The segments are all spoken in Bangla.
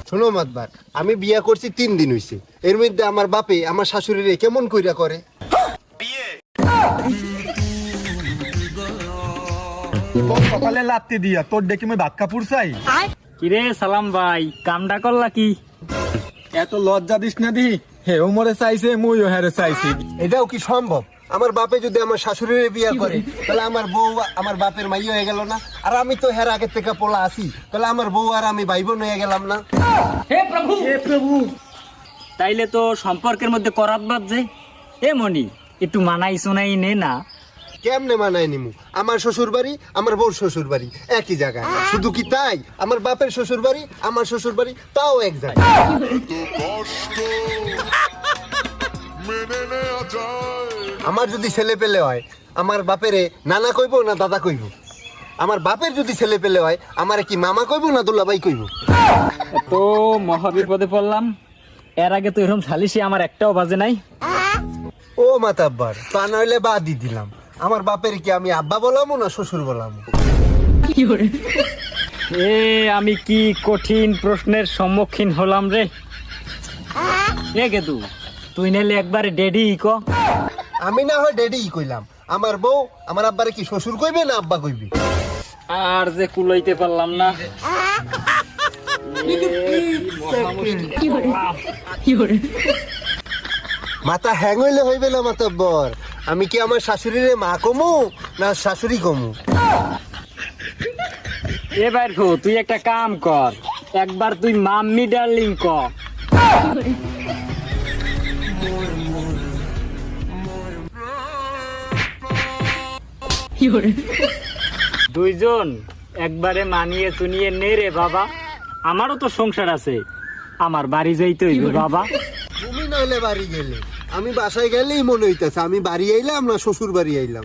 শোনো মাতবার, আমি বিয়া করছি 3 দিন হইছে, এর মধ্যে আমার বাপে আমার শাশুড়িরে কেমন কইরা করে। তোর সকালে লাত্তি দিয়া তোর ডেকে আমি ভাত কাপুর চাই। কিরে সালাম ভাই, কামডা করলা কি? এত লজ্জা দিস না দি, হে ওমরে চাইছে মুইও হেরে চাইছি। এটাও কি সম্ভব? আমার বাপে যদি আমার শাশুড়িরে বিয়া করে তাহলে আমার বউ আমার বাপের মাই হয়ে গেল না? আর আমি তো হের আগের থেকে পোলা আছি, তাহলে আমার বউ আর আমি ভাই বোন হয়ে গেলাম না? হে প্রভু, তাইলে তো সম্পর্কের মধ্যে করাত বাদ যে। এ মনি, একটু মানাই শোনাই নে না। কেমনে মানায় নিমু? আমার শ্বশুর বাড়ি আমার বউর শ্বশুর বাড়ি একই জায়গায়। শুধু কি তাই, আমার বাপের শ্বশুর বাড়ি আমার শ্বশুর বাড়ি তাও এক জায়গায়। আমার যদি ছেলে পেলে হয় আমার বাপেরে নানা কইব না দাদা কইব? আমার বাপের যদি ছেলে পেলে হয় আমার কি মামা কইব না দুলাভাই কইব? তো মহাবিপদে পড়লাম। এর আগে তো এরকম সালিশি আমার একটাও বাজে নাই। ও মাতাব্বার, তা নইলে বাদই দিলাম। আমার বাপের কি আমি আব্বা বলামো না শ্বশুর বলামো? এ আমি কি কঠিন প্রশ্নের সম্মুখীন হলাম রে। এ গেদু, তুই নাইলে একবারে ডেডি ক। আমি না হয় ডেডি কইলাম, আমার বউ আমার আব্বারে কি শ্বশুর কইবে না আব্বা কইবে? আর যে কুলাইতে পারলাম না। মাথা হ্যাং হইলে হইবে না মাতাব্বর। আমি কি আমার শাশুড়িরে মা কমু না শাশুড়ি কমু? এবার তুই একটা কাম কর, একবার তুই মাম্মি ডার্লিং ক। দুইজন একবারে মানিয়ে চুনিয়ে নে রে বাবা। আমারও তো সংসার আছে, আমার বাড়ি যাইতে হইবে বাবা। তুমি নইলে বাড়ি গেলে, আমি বাসায় গেলেই মনে হইতেছে আমি বাড়ি আইলাম না শ্বশুর বাড়ি আইলাম।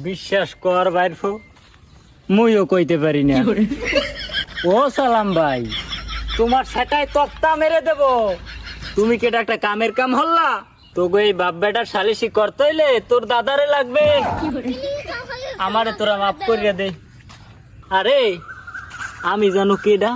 বিশ্বাস কর বাইরফ, মুইও কইতে পারি না। ও সালাম ভাই, তোমার সেটাই তক্তা মেরে দেব। তুমি কেটা একটা কামের কাম হল্লা, তোকে এই বাপ বেটার সালিশি করতে হইলে তোর দাদারে লাগবে। আমারে তোরা মাফ করিয়া দে। আরে আমি জানো কেডা?